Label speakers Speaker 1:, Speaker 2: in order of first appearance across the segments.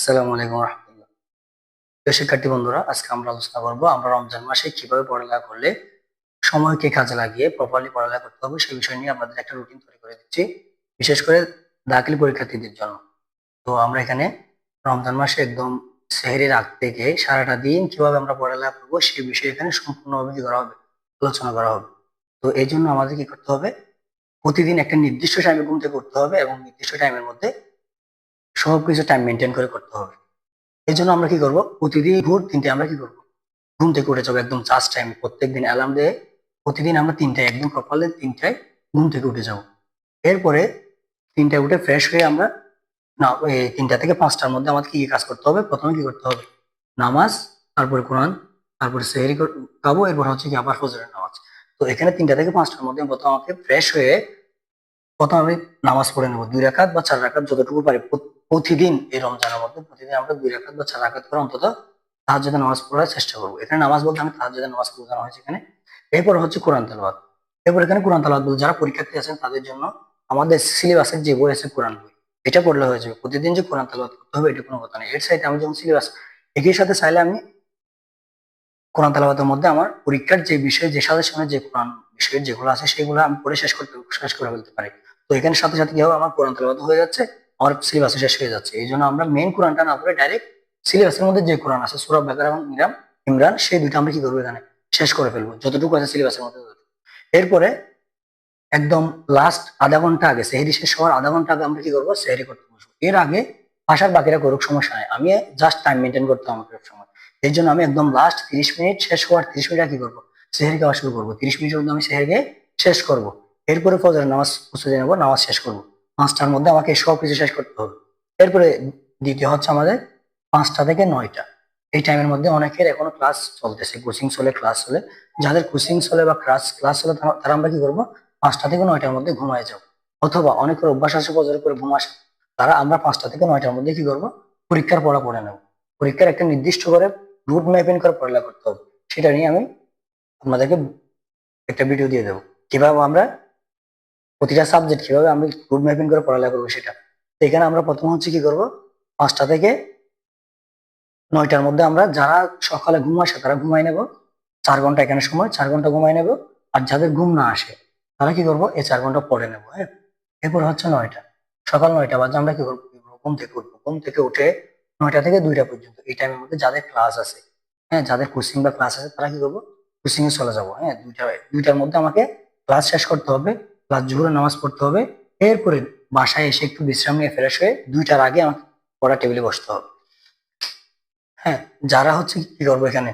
Speaker 1: আসসালামু আলাইকুম রহমতুল্লাহ। প্রিয় শিক্ষার্থী বন্ধুরা, আজকে আমরা আলোচনা করবো আমরা রমজান মাসে কিভাবে পড়ালেখা করলে সময়কে কাজে লাগিয়ে প্রপারলি পড়ালেখা করতে হবে সেই বিষয় নিয়ে আপনাদের একটা রুটিন তৈরি করে দিচ্ছি, বিশেষ করে দাখিল পরীক্ষার্থীদের জন্য। তো আমরা এখানে রমজান মাসে একদম সেহরির আগ থেকে সারাটা দিন কিভাবে আমরা পড়ালেখা করবো সেই বিষয়ে এখানে সম্পূর্ণভাবে কি করা হবে, আলোচনা করা হবে। তো এই জন্য আমাদের কি করতে হবে, প্রতিদিন একটা নির্দিষ্ট টাইমে ঘুম থেকে উঠতে হবে এবং নির্দিষ্ট টাইমের মধ্যে সবকিছু টাইম মেনটেন করে করতে হবে। এই জন্য আমরা কি করব, প্রতিদিন ভোর 3টে আমরা কি করব, ঘুম থেকে উঠে যাবো একদম জাস্ট টাইম। প্রত্যেকদিন অ্যালার্ম দিয়ে প্রতিদিন আমরা 3টায় একদম প্রপারলি 3টায় ঘুম থেকে উঠে যাব। এরপরে 3টায় উঠে ফ্রেশ হয়ে আমরা না, এই 3টা থেকে 5টার মধ্যে আমাদের কি কি কাজ করতে হবে, প্রথমে কি করতে হবে, নামাজ, তারপরে কোরআন, তারপরে সেহরি খাবো, এরপর হচ্ছে কি আবার ফজরের নামাজ। তো এখানে 3টা থেকে 5টার মধ্যে প্রথম আমাকে ফ্রেশ হয়ে প্রথম আমি নামাজ পড়ে নেবো 2 রাকাত বা 4 রাকাত যতটুকু পারি। প্রতিদিন এই রমজানের মধ্যে প্রতিদিন আমরা 2 রাকাত বা 4 রাকাত করে অন্তত তাহাজ্জুদের নামাজ পড়ার চেষ্টা করবো। এখানে নামাজ বলতে আমি তাহাজ্জুদের নামাজ বোঝানো হয়েছে এখানে। এরপর হচ্ছে কোরআন তেলাওয়াত। এরপর এখানে কোরআন তেলাওয়াত বলতে যারা পরীক্ষার্থী আছেন তাদের জন্য আমাদের সিলেবাসের যে বই আছে কোরআন বই, এটা পড়লে হয়ে যাবে। প্রতিদিন যে কোরআন তেলাওয়াত করতে হবে এটা কোনো কথা নেই। এর সাথে আমি যখন সিলেবাস একই সাথে চাইলে আমি কোরআন তেলাওয়াতের মধ্যে আমার পরীক্ষার যে বিষয় যে সাজেশনে যে কোরআন বিষয়ের যেগুলো আছে সেগুলো আমি পড়ে শেষ করে ফেলতে পারি। তো এখানে সাথে সাথে কি হবে, আমার কোরআন তেলাওয়াত হয়ে যাচ্ছে, আমার সিলেবাস শেষ হয়ে যাচ্ছে। এই জন্য আমরা মেইন কোরআনটা না পড়ে ডাইরেক্ট সিলেবাসের মধ্যে যে কোরআন আছে সূরা বাকারা এবং ইমরান সেই দুইটা আমরা কি করবো এখানে শেষ করে ফেলবো যতটুকু আছে সিলেবাসের মধ্যে ততটুকু। এরপরে একদম লাস্ট আধা ঘন্টা আগে, সেহরি শেষ হওয়ার আধা ঘন্টা আগে আমরা কি করবো, সেহরি করতে বসবো। এর আগে বাসার বাকিরা করুক, সমস্যা নাই, আমি জাস্ট টাইম মেনটেন করতে হবে আমাকে সময়। এর জন্য আমি একদম লাস্ট 30 মিনিট শেষ হওয়ার 30 মিনিট কি করবো, সেহরি খাওয়া শুরু করবো। 30 মিনিটের মধ্যে আমি সেহরি শেষ করবো। এরপরে ফজরের নামাজ প্রস্তুতি নেবো, নামাজ শেষ করবো। 5টার মধ্যে আমাকে সব কিছু শেষ করতে হবে। এরপরে দ্বিতীয় হচ্ছে আমাদের 5টা থেকে 9টা, এই টাইমের মধ্যে অনেকের এখনো ক্লাস চলতেছে, কোচিং চলে, ক্লাস চলে। যাদের কোচিং চলে বা ক্লাস চলে তারা আমরা কি করবো, 5টা থেকে 9টার মধ্যে ঘুমায় যাও। অথবা অনেকের অভ্যাস আছে ফজর করে ঘুম আসে, তারা আমরা 5টা থেকে 9টার মধ্যে কি করবো, পরীক্ষার পড়া পড়ে নেব। পরীক্ষার একটা নির্দিষ্ট করে রুট ম্যাপিং করে পড়ালেখা করতে হবে। সেটা নিয়ে আমি আপনাদেরকে একটা ভিডিও দিয়ে দেবো, কিভাবে আমরা প্রতিটা সাবজেক্ট কিভাবে আমি রুট ম্যাপিং করে পড়ালেখা করবো সেটা। তো এখানে আমরা প্রথম হচ্ছে কি করবো, 5টা থেকে 9টার মধ্যে আমরা যারা সকালে ঘুম আসে তারা ঘুমাই নেব। 4 ঘন্টা এখানে সময়, 4 ঘন্টা ঘুমাই নেব। আর যাদের ঘুম না আসে তারা কি করবো, এই 4 ঘন্টা পড়ে নেবো। হ্যাঁ, এরপর হচ্ছে 9টা, সকাল 9টা বাজে আমরা কি করবো, ঘুম থেকে উঠবো। ঘুম থেকে উঠে 9টা থেকে 2টা পর্যন্ত এই টাইমের মধ্যে যাদের ক্লাস আছে, হ্যাঁ যাদের কোচিং বা ক্লাস আছে তারা কি করবো, কোচিং এ চলে যাবো। হ্যাঁ, 2টার মধ্যে আমাকে ক্লাস শেষ করতে হবে, ক্লাস জোহরের নামাজ পড়তে হবে। এরপরে বাসায় এসে একটু বিশ্রাম নিয়ে ফ্রেশ হয়ে 2টার আগে আমাকে পড়া টেবিলে বসতে হবে। হ্যাঁ, যারা হচ্ছে কি করবো এখানে,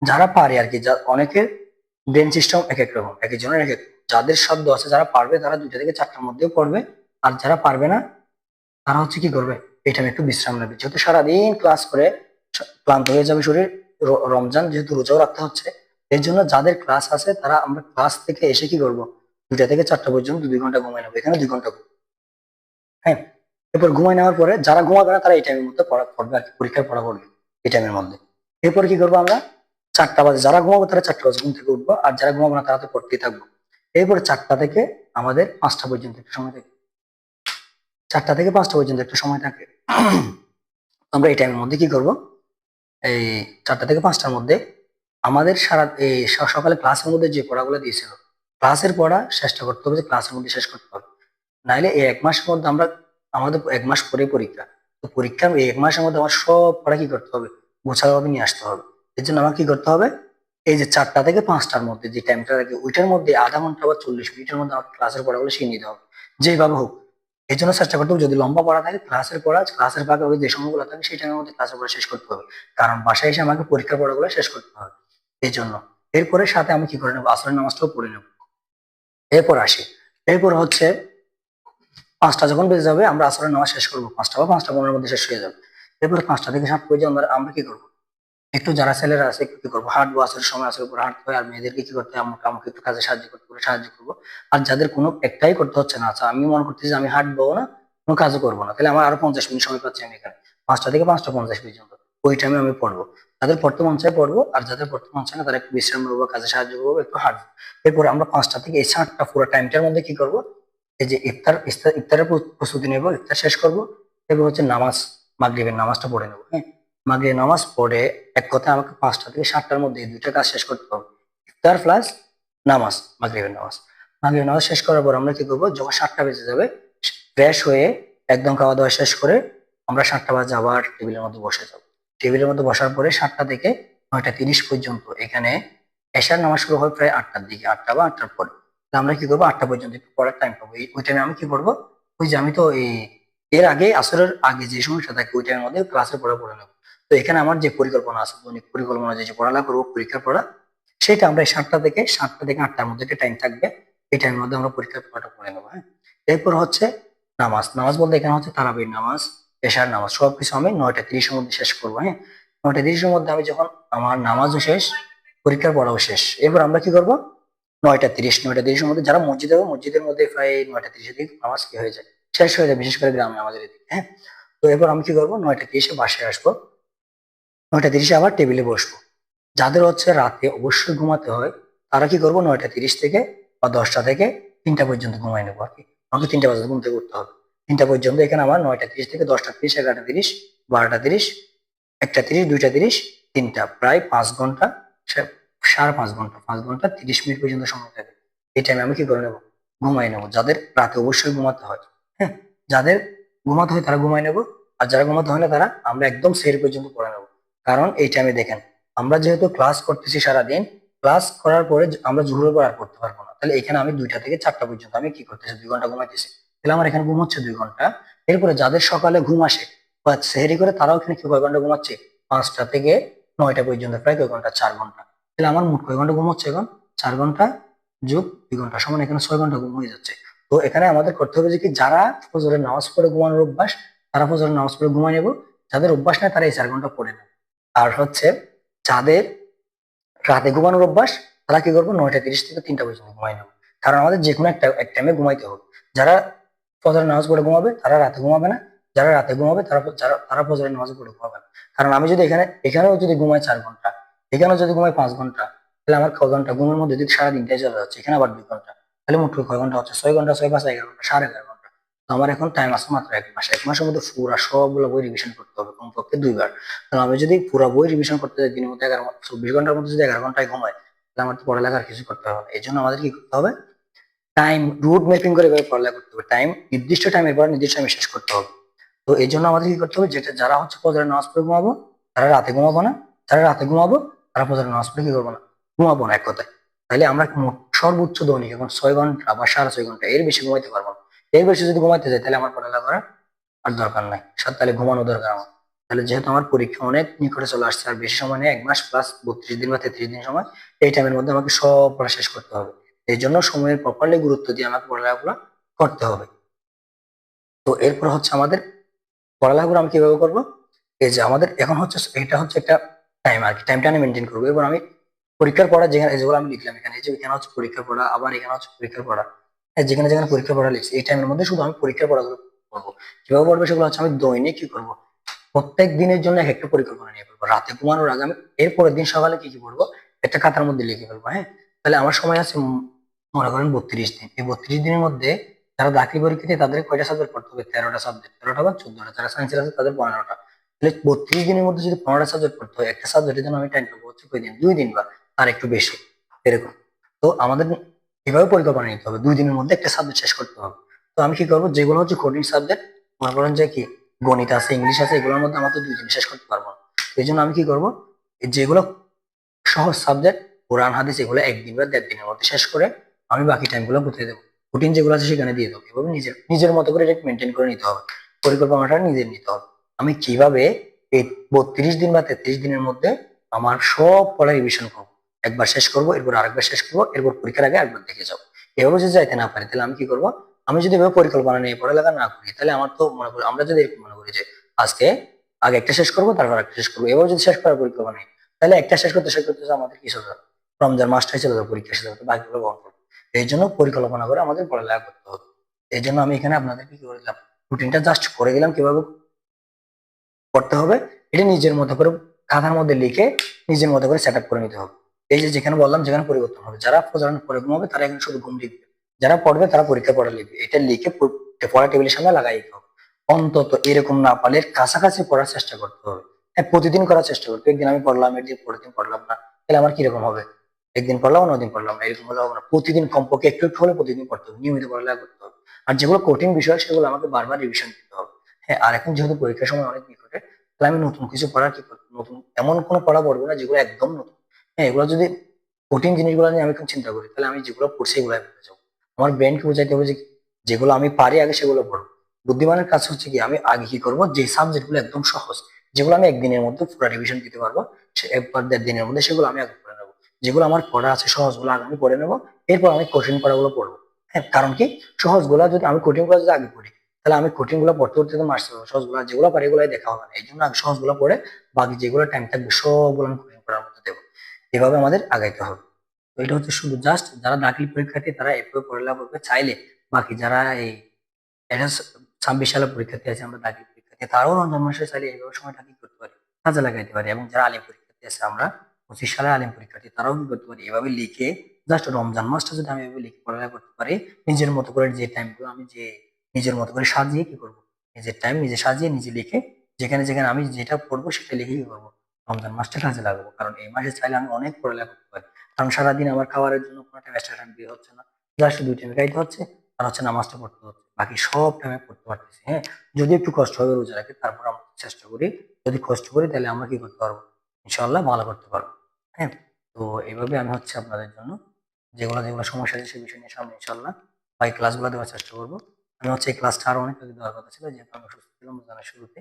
Speaker 1: যারা পারে আর কি, অনেকের ব্রেন সিস্টেম এক এক রকম, এক একজনের এক এক রকম। যাদের শব্দ আছে, যারা পারবে তারা 2টা থেকে 4টার মধ্যেও পড়বে। আর যারা পারবে না তারা হচ্ছে কি করবে, এই টাইমে একটু বিশ্রাম নেবে। যেহেতু সারাদিন ক্লাস করে ক্লান্ত হয়ে যাবে শরীর, রমজান যেহেতু রোজাও রাখতে হচ্ছে, এর জন্য যাদের ক্লাস আছে তারা আমরা ক্লাস থেকে এসে কি করবো, 2টা থেকে 4টা পর্যন্ত 2 ঘন্টা ঘুমাই নেবো। এখানে 2 ঘন্টা ঘুম। হ্যাঁ, এরপর ঘুমাই নেওয়ার পরে যারা ঘুমাবে না তারা এই টাইমের মধ্যে পড়া পড়বে আর কি, পরীক্ষার পড়া পড়বে এই টাইমের মধ্যে। এরপর কি করবো আমরা, 4টা বাজে যারা ঘুমাবো তারা 4টা বাজে ঘুম থেকে উঠবো, আর যারা ঘুমাবো না তারা তো পড়তেই থাকবো। এরপরে 4টা থেকে আমাদের 5টা পর্যন্ত একটু সময় থাকে, 4টা থেকে 5টা পর্যন্ত একটু সময় থাকে। আমরা এই টাইমের মধ্যে কি করব, এই 4টা থেকে 5টার মধ্যে আমাদের সারা এই সকালে ক্লাসের মধ্যে যে পড়াগুলো দিয়েছিল ক্লাসের পড়া চেষ্টা করতে হবে যে ক্লাসের মধ্যে শেষ করতে হবে। নাইলে এই 1 মাসের মধ্যে আমরা, আমাদের 1 মাস পরে পরীক্ষা, তো পরীক্ষার এই 1 মাসের মধ্যে আমার সব পড়া কি করতে হবে, গোছালোভাবে নিয়ে আসতে হবে। এর জন্য আমার কি করতে হবে, এই যে 4টা থেকে 5টার মধ্যে যে টাইমটা থাকে ওইটার মধ্যে আধা ঘন্টা বা 40 মিনিটের মধ্যে আমাকে ক্লাসের পড়াগুলো শিখে নিতে হবে, যেভাবে হোক। এই জন্য চেষ্টা করতে হবে যদি লম্বা পড়া থাকে ক্লাসের পড়া, ক্লাসের ফাঁকে ওই যে সময়গুলো থাকে সেই টাইমের মধ্যে ক্লাসের পড়া শেষ করতে হবে। কারণ বাসায় এসে আমাকে পরীক্ষার পড়াগুলো শেষ করতে হবে। এই জন্য এরপরে সাথে আমি কি করে নেবো, আসরের নামাজটাও পড়ে নেবো। এরপর আসি, এরপর হচ্ছে 5টা যখন বেজে যাবে আমরা আসরের নামাজ শেষ করবো, 5টা বা 5টা 15-এর মধ্যে শেষ হয়ে যাবে। এরপর 5টা থেকে 7 পর্যন্ত আমরা কি করবো, একটু যারা ছেলেরা আছে একটু কি করবো, হাঁটবো। আসলে সময় আসলে উপর হাঁটতে হয়, আর মেয়েদেরকে কি করতে হয়, আমাকে আমাকে একটু কাজে সাহায্য করবো। আর যাদের কোনো একটাই করতে হচ্ছে না, আচ্ছা আমি মনে করতেছি যে আমি হাঁটবো না, কোনো কাজও করবো না, তাহলে আমার আরো 50 মিনিট সময় পাচ্ছি আমি এখানে। 5টা থেকে 5টা 50 পর্যন্ত ওই টাইমে আমি পড়বো। যাদের পড়তে মন চায় পড়বো, আর যাদের পড়তে মন চায় না তারা একটু বিশ্রাম নেবো, কাজে সাহায্য করবো, একটু হাঁটবো। এরপরে আমরা 5টা থেকে এই 7টা পুরো টাইমটার মধ্যে কি করবো, এই যে ইফতারের প্রস্তুতি নেবো, ইফতার শেষ করবো। এরপর হচ্ছে নামাজ মাগরিবের নামাজটা পড়ে নেবো। হ্যাঁ, মাগরিবের নামাজ পড়ে এক কথায় আমাকে 5টা থেকে 7টার মধ্যে এই দুইটা কাজ শেষ করতে হবে, ইফতার প্লাস নামাজ, মাগরিবের নামাজ। মাগরিবের নামাজ শেষ করার পর আমরা কি করবো, যখন 7টা বেজে যাবে ফ্রেশ হয়ে একদম খাওয়া দাওয়া শেষ করে আমরা 7টা বাজে আবার টেবিলের মধ্যে বসে যাবো। টেবিলের মধ্যে বসার পরে 7টা থেকে 9টা 30 পর্যন্ত এখানে এশার নামাজ শুরু হয় প্রায় 8টার দিকে, 8টা বা 8টার পরে। তো আমরা কি করবো, 8টা পর্যন্ত একটু পড়ার টাইম পাবো। ওই টাইমে আমি কি করবো, ওই যে আমি তো এর আগে আসরের আগে যে সময়টা থাকে ওই টাইমের মধ্যে ক্লাসের পড়া পড়ে নেবো। তো এখানে আমার যে পরিকল্পনা আছে, দৈনিক পরিকল্পনা যে পড়ালেখা করবো পরীক্ষার পড়া, সেটা আমরা এই 7টা থেকে 8টার মধ্যে একটা টাইম থাকবে, এই টাইমের মধ্যে আমরা পরীক্ষার পড়াটা পড়ে নেবো। হ্যাঁ, এরপর হচ্ছে নামাজ। নামাজ বলতে এখানে হচ্ছে তারাবির নামাজ, এশার নামাজ, সবকিছু আমি 9টা 30-এর মধ্যে শেষ করবো। হ্যাঁ, 9টা 30-এর মধ্যে আমি যখন আমার নামাজও শেষ, পরীক্ষার পড়াও শেষ, এরপর আমরা কি করবো, 9টা 30-এর মধ্যে যারা মসজিদে হবে মসজিদের মধ্যে প্রায় 9টা 30-এর দিকে নামাজ কি হয়ে যায়, শেষ হয়ে যায়, বিশেষ করে গ্রামে আমাদের এদিকে। হ্যাঁ, তো এরপর আমি কি করবো, 9টা 30-এ বাসায় আসবো, 9টা 30-এ আবার টেবিলে বসবো। যাদের হচ্ছে রাতে অবশ্যই ঘুমাতে হয় তারা কি করবো, 9টা 30 থেকে বা 10টা থেকে 3টা পর্যন্ত ঘুমাই নেবো আর কি। আমাকে 3টা বাজে ঘুম থেকে উঠতে হবে। 3টা পর্যন্ত এখানে আমার 9টা 30 থেকে 10টা 30, 11টা 30, 12টা 30, 1টা 30, 2টা 30, 3টা, প্রায় 5 ঘন্টা, 5.5 ঘন্টা, 5 ঘন্টা 30 মিনিট পর্যন্ত সময় থাকে। এই টাইমে আমি কি করে নেবো, ঘুমাই নেবো। যাদের রাতে অবশ্যই ঘুমাতে হয়, হ্যাঁ, যাদের ঘুমাতে হয় তারা ঘুমাই নেবো, আর যারা ঘুমাতে হয় না তারা আমরা একদম সের পর্যন্ত পড়ে নেবো। কারণ এই টাইমে দেখেন, আমরা যেহেতু ক্লাস করতেছি সারাদিন, ক্লাস করার পরে আমরা জোহরের পর আর করতে পারবো না, তাহলে এখানে আমি 2টা থেকে 4টা পর্যন্ত আমি কি করতেছি, 2 ঘন্টা ঘুমাইতেছি, তাহলে আমার এখানে ঘুম হচ্ছে 2 ঘন্টা। এরপরে যাদের সকালে ঘুম আসে বা সেহেরি করে তারাও এখানে কি কয় ঘন্টা ঘুমাচ্ছে, 5টা থেকে 9টা পর্যন্ত প্রায় কয় ঘন্টা, 4 ঘন্টা। তাহলে আমার মোট কয় ঘন্টা ঘুম হচ্ছে এখন, 4 ঘন্টা যোগ 2 ঘন্টা সমান এখানে 6 ঘন্টা ঘুম হয়ে যাচ্ছে। তো এখানে আমাদের করতে হবে যে কি, যারা ফজরের নামাজ পড়ে ঘুমানোর অভ্যাস তারা ফজরের নামাজ পড়ে ঘুমায় নেবো, যাদের অভ্যাস নেই তারা এই 4 ঘন্টা পড়ে নেবে। আর হচ্ছে যাদের রাতে ঘুমানোর অভ্যাস তারা কি করবো, 9টা 30 থেকে 3টা পর্যন্ত ঘুমাই নেবো। কারণ আমাদের যে কোনো একটা এক টাইমে ঘুমাইতে হবে। যারা ফজরের নামাজ পড়ে ঘুমাবে তারা রাতে ঘুমাবে না, যারা রাতে ঘুমাবে তারা ফজরের নামাজ পড়ে ঘুমাবে না। কারণ আমি যদি এখানেও যদি ঘুমাই 4 ঘন্টা, এখানেও যদি ঘুমাই 5 ঘন্টা, তাহলে আমার কয় ঘন্টা ঘুমের মধ্যে যদি সারা দিনটাই চলে যাচ্ছে, এখানে আবার 2 ঘন্টা, তাহলে মোট কয় ঘন্টা হচ্ছে, 6 ঘন্টা, 6 5 11 ঘন্টা, 11.5 ঘন্টা। তো আমার এখন টাইম আছে মাত্র 1 মাস। 1 মাসের মধ্যে পুরা সবগুলো বই রিভিশন করতে হবে কমপক্ষে 2 বার। তাহলে আমি যদি পুরো বই রিভিশন করতে যাই দিনের মধ্যে 24 ঘন্টার মধ্যে যদি 11 ঘন্টায় ঘুমাই, তাহলে আমার তো পড়ালেখার কিছু করতে হবে না। এই জন্য আমাদের কি করতে হবে, টাইম রুট ম্যাপিং করে এভাবে পড়ালেখা করতে হবে। টাইম নির্দিষ্ট টাইমের পর নির্দিষ্ট টাইমে শেষ করতে হবে। তো এই জন্য আমাদের কি করতে হবে, যারা হচ্ছে ফজরের নামাজ পড়ে ঘুমাবো তারা রাতে ঘুমাবো না, যারা রাতে ঘুমাবো তারা ফজরের নামাজ পড়ে কি করবো না, ঘুমাবো না এক কথায়। তাহলে আমরা সর্বোচ্চ দৈনিক এখন 6 ঘন্টা বা 6.5 ঘন্টা, এর বেশি ঘুমাইতে পারবো না। এর বেশি যদি ঘুমাইতে যাই তাহলে আমার পড়ালেখা করার আর দরকার নাই, তাহলে ঘুমানো দরকার আমার। তাহলে যেহেতু আমার পরীক্ষা অনেক নিকটে চলে আসছে, আর বেশি সময় নেই, 1 মাস প্লাস 32 দিন বা 33 দিন সময়, এই টাইমের মধ্যে আমাকে সব পড়া শেষ করতে হবে। এই জন্য সময়ের প্রপারলি গুরুত্ব দিয়ে আমাকে পড়ালেখাগুলো করতে হবে। তো এরপর হচ্ছে আমাদের পড়ালেখাগুলো আমি কিভাবে করবো, এই যে আমাদের এখন হচ্ছে এটা হচ্ছে একটা টাইম আর কি, টাইমটা আমি মেনটেন করবো। এবার আমি পরীক্ষার পড়া যেখানে যেগুলো আমি লিখলাম এখানে, এই যে এখানে হচ্ছে পরীক্ষার পড়া, আবার এখানে হচ্ছে পরীক্ষার পড়া, হ্যাঁ, যেখানে যেখানে পরীক্ষার পড়া লিখছি এই টাইমের মধ্যে শুধু আমি পরীক্ষার পড়াগুলো করবো। কিভাবে পড়বো সেগুলো হচ্ছে আমি দৈনিক কি করবো, প্রত্যেক দিনের জন্য এক একটা পরিকল্পনা নিয়ে ফেলবো। রাতে ঘুমানোর আগে আমি এর পরের দিন সকালে কি কি করবো একটা খাতার মধ্যে লিখে ফেলবো। হ্যাঁ, তাহলে আমার সময় আছে মনে করেন 32 দিন। এই 32 দিনের মধ্যে যারা দাখিল পরীক্ষাতে তাদের কয়টা সাবজেক্ট পড়তে হবে, 13টা সাবজেক্ট, 13টা বা 14টা, যারা সায়েন্সের আছে তাদের 15টা। তাহলে 32 দিনের মধ্যে যদি 15টা সাবজেক্ট পড়তে হয়, একটা সাবজেক্টের জন্য আমি টাইম পাবো হচ্ছে কয়দিন, 2 দিন বা তার একটু বেশি এরকম। তো আমাদের এভাবে পরিকল্পনা নিতে হবে, 2 দিনের মধ্যে একটা সাবজেক্ট শেষ করতে হবে। তো আমি কি করবো, যেগুলো হচ্ছে কঠিন সাবজেক্ট, মনে করেন যে কি গণিত আছে, ইংলিশ আছে, এগুলোর মধ্যে আমার তো 2 দিনে শেষ করতে পারবো না। এই জন্য আমি কি করবো, যেগুলো সহজ সাবজেক্ট, কোরআন হাদিস, এগুলো 1 দিন বা 1.5 দিনের মধ্যে শেষ করে আমি বাকি টাইম গুলো কোথায় দেবো, রুটিন যেগুলো আছে সেখানে দিয়ে দেবো। এভাবে নিজের নিজের মতো করে এটা মেনটেন করে নিতে হবে, পরিকল্পনাটা নিজের নিতে হবে। আমি কিভাবে এই 32 দিন বা 33 দিনের মধ্যে আমার সব পড়া রিভিশন করবো, একবার শেষ করবো, এরপর আরেকবার শেষ করবো, এরপর পরীক্ষার আগে একবার দেখে যাবো। এভাবে যদি যাইতে না পারি তাহলে আমি কি করবো, আমি যদি এভাবে পরিকল্পনা নিয়ে পড়ালেখা না করি, তাহলে আমার তো মনে করি, আমরা যদি এরকম মনে করি যে আজকে আগে একটা শেষ করবো তারপর একটা শেষ করবো, এভাবে যদি শেষ করার পরিকল্পনা নেই, তাহলে একটা শেষ করতে শেষ করতে আমাদের কি চলে যাবে, রমজান মাসটাই চলে যাবে, পরীক্ষা শেষ হবে, বাকিগুলো বন্ধ করবো। এই জন্য পরিকল্পনা করে আমাদের পড়ালেখা করতে হবে। এই জন্য আমি এখানে আপনাদেরকে কি করে দিলাম, রুটিনটা জাস্ট করে দিলাম কিভাবে করতে হবে। এটা নিজের মতো করে খাতার মধ্যে লিখে নিজের মতো করে সেট আপ করে নিতে হবে। এই যে যেখানে বললাম যেখানে পরিবর্তন হবে, যারা প্রচারণ করে ঘুমাবে তারা এখানে শুধু ঘুম লিখবে, যারা পড়বে তারা পরীক্ষা পড়া লিখবে, এটা লিখে পড়া টেবিলের সামনে লাগাই দিতে হবে। অন্তত এরকম না পারলে কাছাকাছি পড়ার চেষ্টা করতে হবে। হ্যাঁ, প্রতিদিন করার চেষ্টা করতে হবে। একদিন আমি পড়লাম, একদিন পরের দিন পড়লাম না, তাহলে আমার কিরকম হবে? একদিন পড়লাম, অন্যদিন পড়লাম না, এরকম হলে হবে না। প্রতিদিন কমপক্ষে একটু একটু হলে প্রতিদিন পড়তে হবে, নিয়মিত পড়ালেখা করতে হবে। আর যেগুলো কঠিন বিষয় সেগুলো আমাকে বারবার রিভিশন দিতে হবে। হ্যাঁ, আর এখন যেহেতু পরীক্ষার সময় অনেক নিকটে, তাহলে আমি নতুন কিছু পড়ার কি করবো? নতুন এমন কোনো পড়া পড়বো না যেগুলো একদম নতুন। হ্যাঁ, এগুলো যদি কঠিন জিনিসগুলো নিয়ে আমি এখন চিন্তা করি, তাহলে আমি যেগুলো পড়ছি এগুলো ভুলে যাবো। আমার ব্রেনকে বোঝাইতে হবে যে যেগুলো আমি পারি আগে সেগুলো পড়বো। বুদ্ধিমানের কাজ হচ্ছে কি, আমি আগে কি করবো, যে সাবজেক্ট গুলো একদম সহজ, যেগুলো আমি একদিনের মধ্যে পুরো রিভিশন দিতে পারবো, সে একবার দেড় দিনের মধ্যে সেগুলো আমি আগে পড়ে নেবো। যেগুলো আমার পড়া আছে সহজ গুলো আগে আমি পড়ে নেবো, এরপর আমি কঠিন পড়াগুলো পড়বো। হ্যাঁ, কারণ কি, সহজ গুলা যদি আমি কঠিন গুলো যদি আগে পড়ি, তাহলে আমি কঠিন গুলো পড়তে পড়তে তো মারতে পারবো। সহজ গুলা যেগুলো পারি এগুলাই দেখা হবে না, এই জন্য আগে সহজ গুলো পড়ে বাকি যেগুলো টাইম থাকবে সবগুলো আমি কঠিন পড়ার মধ্যে দেবো। এভাবে আমাদের আগাইতে হবে। তো এটা হচ্ছে শুধু জাস্ট যারা দাখিল পরীক্ষার্থী তারা এভাবে পড়ালেখা করবে। চাইলে বাকি যারা এই এটা 26 সালে পরীক্ষার্থী আছে, আমরা দাখিল পরীক্ষার্থী, তারাও রমজান মাসে চাইলে এইভাবে সময়টা কি করতে পারি, কাজে লাগাইতে পারি। এবং যারা আলিম পরীক্ষার্থী আছে, আমরা 25 সালে আলিম পরীক্ষার্থী, তারাও কি করতে পারি, এভাবে লিখে জাস্ট রমজান মাসটা যদি আমি এভাবে লিখে পড়ালেখা করতে পারি, নিজের মতো করে যে টাইমগুলো আমি যে নিজের মতো করে সাজিয়ে কি করবো, নিজের টাইম নিজে সাজিয়ে নিজে লিখে যেখানে যেখানে আমি যেটা পড়বো সেটা লিখে কি করবো, রমজান মাসটা কাজে লাগাবো। কারণ এই মাসে চাইলে আমি অনেক পড়ালেখা করতে পারি। কারণ সারাদিন আমার খাবারের জন্য কোনো টাইম এক্সট্রা টাইম দিয়ে হচ্ছে না, জাস্ট 2 টাইম খাইতে হচ্ছে আর হচ্ছে নামাজটা পড়তে হচ্ছে, বাকি সব টাইমে পড়তে পারতেছি। হ্যাঁ, যদি একটু কষ্ট হবে রোজা রাখে, তারপর আমরা চেষ্টা করি, যদি কষ্ট করি তাহলে আমরা কি করতে পারবো, ইনশাল্লাহ ভালো করতে পারবো। হ্যাঁ, তো এইভাবে আমি হচ্ছে আপনাদের জন্য যেগুলো যেগুলো সমস্যা আছে সেই বিষয় নিয়ে সামনে ইনশাল্লাহ বাকি ক্লাসগুলো দেওয়ার চেষ্টা করবো। আমি হচ্ছে এই ক্লাসটা আরো অনেক আগে দেওয়ার কথা ছিল, যেহেতু আমি অসুস্থ ছিলাম রমজানের শুরুতে।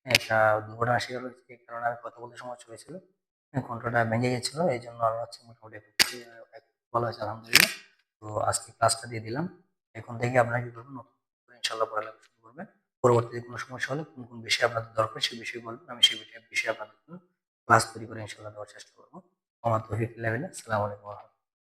Speaker 1: একটা দুর্ঘটনা শিকার হয়েছে, এই কারণে আমি কথা বলতে সমস্যা হয়েছিল। হ্যাঁ, কণ্ঠটা ভেঙে গেছিল, এই জন্য আমি হচ্ছে মোটামুটি এখন ভালো আছে আলহামদুলিল্লাহ। তো আজকে ক্লাসটা দিয়ে দিলাম। এখন থেকে আপনারা কি করবেন, নতুন করে ইনশাল্লাহ পড়ালেখা শুরু করবেন। পরবর্তীতে কোনো সমস্যা হলে কোন কোন বিষয় আপনাদের দরকার সেই বিষয়ে বলবেন, আমি সেই বিষয়ে আপনাদের জন্য ক্লাস তৈরি করে ইনশাল্লাহ দেওয়ার চেষ্টা করবো। আমার তৌফিক ইল্লাহ বিল্লাহ। আসসালামু আলাইকুম।